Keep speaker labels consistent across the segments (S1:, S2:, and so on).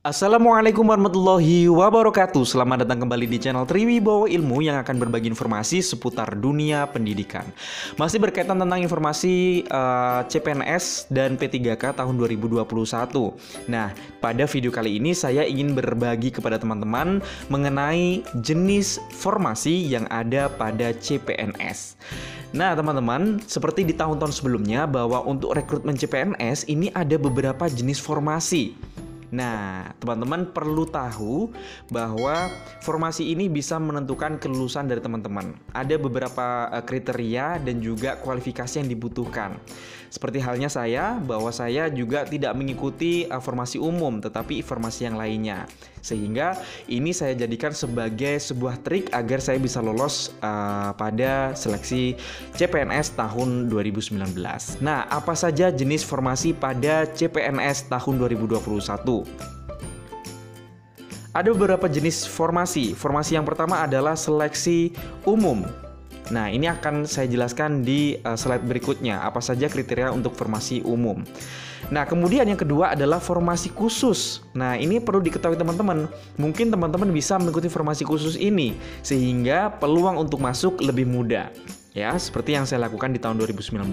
S1: Assalamualaikum warahmatullahi wabarakatuh. Selamat datang kembali di channel Triwibowo Ilmu yang akan berbagi informasi seputar dunia pendidikan. Masih berkaitan tentang informasi CPNS dan P3K tahun 2021. Nah, pada video kali ini saya ingin berbagi kepada teman-teman mengenai jenis formasi yang ada pada CPNS. Nah, teman-teman, seperti di tahun-tahun sebelumnya bahwa untuk rekrutmen CPNS ini ada beberapa jenis formasi. Nah, teman-teman perlu tahu bahwa formasi ini bisa menentukan kelulusan dari teman-teman. Ada beberapa kriteria dan juga kualifikasi yang dibutuhkan. Seperti halnya saya, bahwa saya juga tidak mengikuti formasi umum, tetapi formasi yang lainnya. Sehingga ini saya jadikan sebagai sebuah trik agar saya bisa lolos pada seleksi CPNS tahun 2019. Nah, apa saja jenis formasi pada CPNS tahun 2021? Ada beberapa jenis formasi. Formasi yang pertama adalah seleksi umum. Nah, ini akan saya jelaskan di slide berikutnya, apa saja kriteria untuk formasi umum. Nah, kemudian yang kedua adalah formasi khusus. Nah, ini perlu diketahui teman-teman. Mungkin teman-teman bisa mengikuti formasi khusus ini, sehingga peluang untuk masuk lebih mudah. Ya, seperti yang saya lakukan di tahun 2019.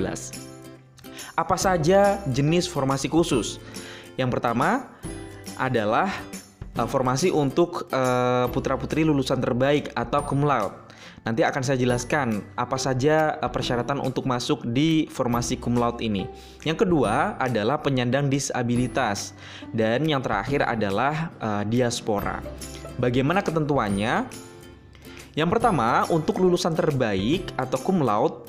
S1: Apa saja jenis formasi khusus? Yang pertama adalah formasi untuk putra-putri lulusan terbaik atau cum laude. Nanti akan saya jelaskan apa saja persyaratan untuk masuk di formasi cum laude ini. Yang kedua adalah penyandang disabilitas. Dan yang terakhir adalah diaspora. Bagaimana ketentuannya? Yang pertama, untuk lulusan terbaik atau cum laude,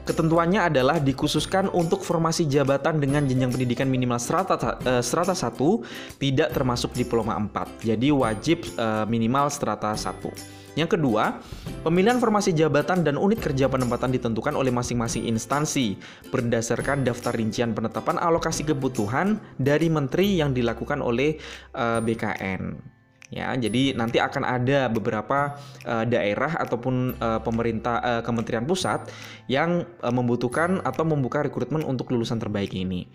S1: ketentuannya adalah dikhususkan untuk formasi jabatan dengan jenjang pendidikan minimal strata 1, tidak termasuk diploma 4. Jadi wajib minimal strata 1. Yang kedua, pemilihan formasi jabatan dan unit kerja penempatan ditentukan oleh masing-masing instansi berdasarkan daftar rincian penetapan alokasi kebutuhan dari menteri yang dilakukan oleh BKN. Ya, jadi nanti akan ada beberapa daerah ataupun pemerintah kementerian pusat yang membutuhkan atau membuka rekrutmen untuk lulusan terbaik ini.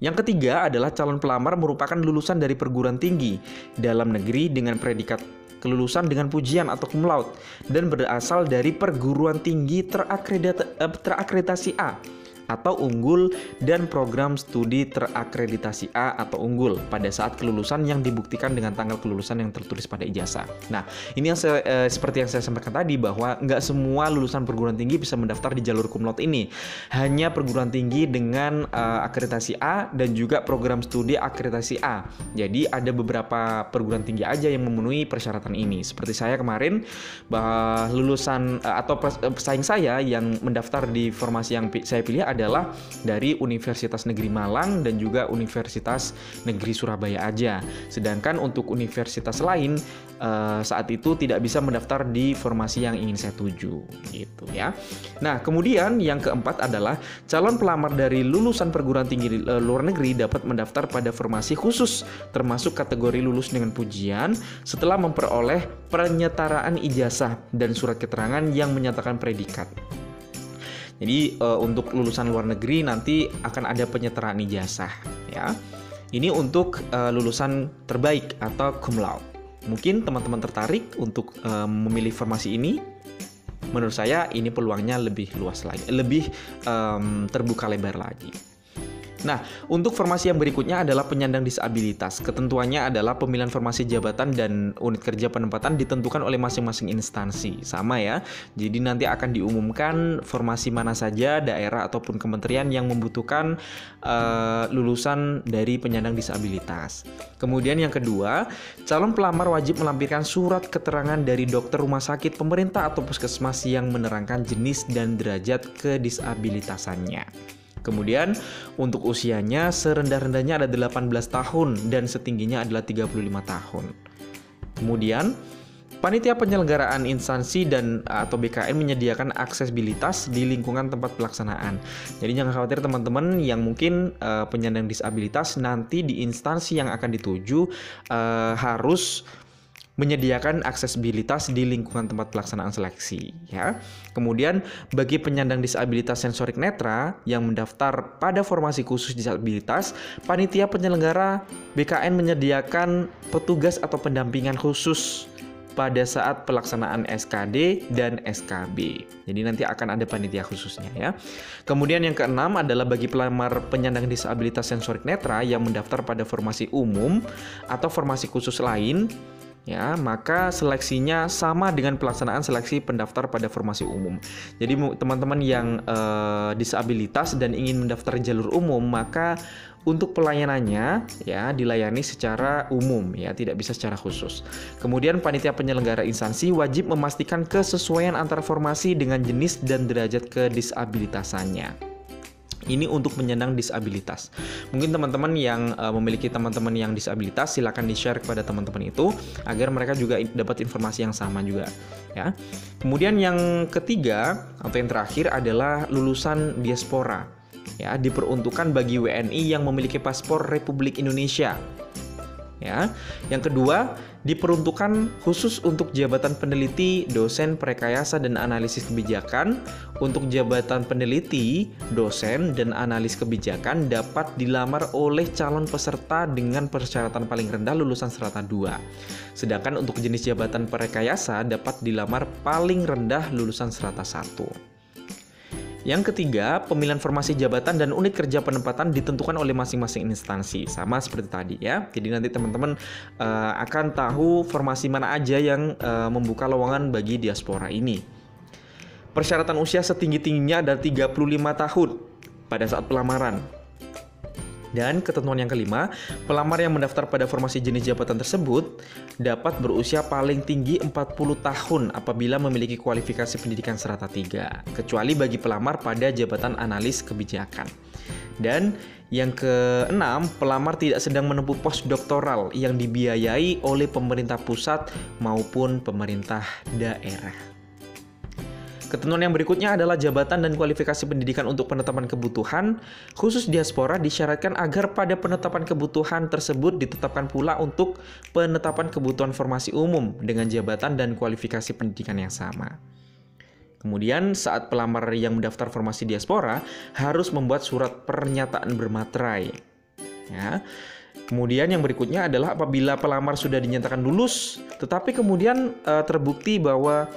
S1: Yang ketiga adalah calon pelamar merupakan lulusan dari perguruan tinggi dalam negeri dengan predikat kelulusan dengan pujian atau cum laude dan berasal dari perguruan tinggi terakreditasi A atau unggul dan program studi terakreditasi A atau unggul pada saat kelulusan yang dibuktikan dengan tanggal kelulusan yang tertulis pada ijazah. Nah, ini yang seperti yang saya sampaikan tadi bahwa nggak semua lulusan perguruan tinggi bisa mendaftar di jalur cum laude ini. Hanya perguruan tinggi dengan akreditasi A dan juga program studi akreditasi A. Jadi ada beberapa perguruan tinggi aja yang memenuhi persyaratan ini. Seperti saya kemarin, bahwa lulusan atau pesaing saya yang mendaftar di formasi yang saya pilih adalah dari Universitas Negeri Malang dan juga Universitas Negeri Surabaya aja. Sedangkan untuk universitas lain saat itu tidak bisa mendaftar di formasi yang ingin saya tuju, gitu ya. Nah, kemudian yang keempat adalah calon pelamar dari lulusan perguruan tinggi luar negeri dapat mendaftar pada formasi khusus termasuk kategori lulus dengan pujian setelah memperoleh penyetaraan ijazah dan surat keterangan yang menyatakan predikat. Jadi untuk lulusan luar negeri nanti akan ada penyetaraan ijazah ya. Ini untuk lulusan terbaik atau cum laude. Mungkin teman-teman tertarik untuk memilih formasi ini. Menurut saya ini peluangnya lebih luas lagi, lebih terbuka lebar lagi. Nah, untuk formasi yang berikutnya adalah penyandang disabilitas. Ketentuannya adalah pemilihan formasi jabatan dan unit kerja penempatan ditentukan oleh masing-masing instansi. Sama ya, jadi nanti akan diumumkan formasi mana saja daerah ataupun kementerian yang membutuhkan lulusan dari penyandang disabilitas. Kemudian yang kedua, calon pelamar wajib melampirkan surat keterangan dari dokter rumah sakit pemerintah atau puskesmas yang menerangkan jenis dan derajat kedisabilitasannya. Kemudian untuk usianya serendah-rendahnya ada 18 tahun dan setingginya adalah 35 tahun. Kemudian panitia penyelenggaraan instansi dan atau BKN menyediakan aksesibilitas di lingkungan tempat pelaksanaan. Jadi jangan khawatir teman-teman yang mungkin penyandang disabilitas nanti di instansi yang akan dituju harus menyediakan aksesibilitas di lingkungan tempat pelaksanaan seleksi, ya. Kemudian bagi penyandang disabilitas sensorik netra yang mendaftar pada formasi khusus disabilitas, panitia penyelenggara BKN menyediakan petugas atau pendampingan khusus pada saat pelaksanaan SKD dan SKB. Jadi nanti akan ada panitia khususnya, ya. Kemudian yang keenam adalah bagi pelamar penyandang disabilitas sensorik netra yang mendaftar pada formasi umum atau formasi khusus lain, ya, maka seleksinya sama dengan pelaksanaan seleksi pendaftar pada formasi umum. Jadi teman-teman yang disabilitas dan ingin mendaftar jalur umum, maka untuk pelayanannya ya dilayani secara umum, ya, tidak bisa secara khusus. Kemudian panitia penyelenggara instansi wajib memastikan kesesuaian antara formasi dengan jenis dan derajat kedisabilitasannya. Ini untuk penyandang disabilitas. Mungkin teman-teman yang memiliki teman-teman yang disabilitas, silakan di-share kepada teman-teman itu agar mereka juga dapat informasi yang sama juga, ya. Kemudian yang ketiga atau yang terakhir adalah lulusan diaspora, ya, diperuntukkan bagi WNI yang memiliki paspor Republik Indonesia. Ya. Yang kedua, diperuntukkan khusus untuk jabatan peneliti, dosen, perekayasa dan analisis kebijakan. Untuk jabatan peneliti, dosen dan analis kebijakan dapat dilamar oleh calon peserta dengan persyaratan paling rendah lulusan strata 2. Sedangkan untuk jenis jabatan perekayasa dapat dilamar paling rendah lulusan strata 1. Yang ketiga, pemilihan formasi jabatan dan unit kerja penempatan ditentukan oleh masing-masing instansi, sama seperti tadi, ya. Jadi nanti teman-teman akan tahu formasi mana aja yang membuka lowongan bagi diaspora ini. Persyaratan usia setinggi-tingginya ada 35 tahun pada saat pelamaran. Dan ketentuan yang kelima, pelamar yang mendaftar pada formasi jenis jabatan tersebut dapat berusia paling tinggi 40 tahun apabila memiliki kualifikasi pendidikan strata 3, kecuali bagi pelamar pada jabatan analis kebijakan. Dan yang keenam, pelamar tidak sedang menempuh postdoktoral yang dibiayai oleh pemerintah pusat maupun pemerintah daerah. Ketentuan yang berikutnya adalah jabatan dan kualifikasi pendidikan untuk penetapan kebutuhan khusus diaspora disyaratkan agar pada penetapan kebutuhan tersebut ditetapkan pula untuk penetapan kebutuhan formasi umum dengan jabatan dan kualifikasi pendidikan yang sama. Kemudian saat pelamar yang mendaftar formasi diaspora harus membuat surat pernyataan bermaterai. Ya. Kemudian yang berikutnya adalah apabila pelamar sudah dinyatakan lulus, tetapi kemudian terbukti bahwa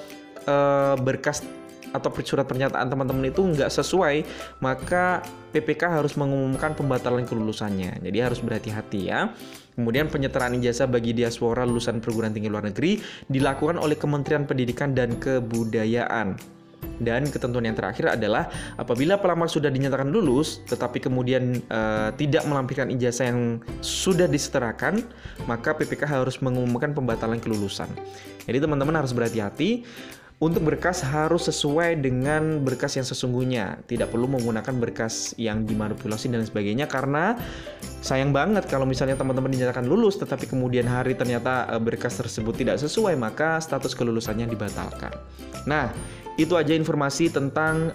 S1: berkas atau surat pernyataan teman-teman itu nggak sesuai, maka PPK harus mengumumkan pembatalan kelulusannya. Jadi harus berhati-hati, ya. Kemudian penyetaraan ijazah bagi diaspora lulusan perguruan tinggi luar negeri dilakukan oleh Kementerian Pendidikan dan Kebudayaan. Dan ketentuan yang terakhir adalah apabila pelamar sudah dinyatakan lulus tetapi kemudian tidak melampirkan ijazah yang sudah disetarakan, maka PPK harus mengumumkan pembatalan kelulusan. Jadi teman-teman harus berhati-hati. Untuk berkas harus sesuai dengan berkas yang sesungguhnya. Tidak perlu menggunakan berkas yang dimanipulasi dan sebagainya, karena sayang banget kalau misalnya teman-teman dinyatakan lulus tetapi kemudian hari ternyata berkas tersebut tidak sesuai, maka status kelulusannya dibatalkan. Nah, itu aja informasi tentang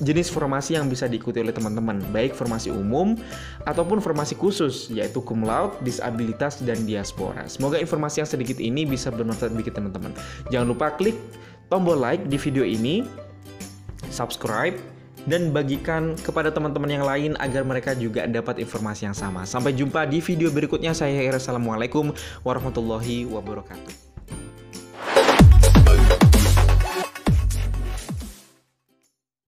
S1: jenis formasi yang bisa diikuti oleh teman-teman, baik formasi umum ataupun formasi khusus, yaitu cum laude, disabilitas, dan diaspora. Semoga informasi yang sedikit ini bisa bermanfaat bagi teman-teman. Jangan lupa klik tombol like di video ini, subscribe, dan bagikan kepada teman-teman yang lain agar mereka juga dapat informasi yang sama. Sampai jumpa di video berikutnya. Saya Assalamualaikum warahmatullahi wabarakatuh.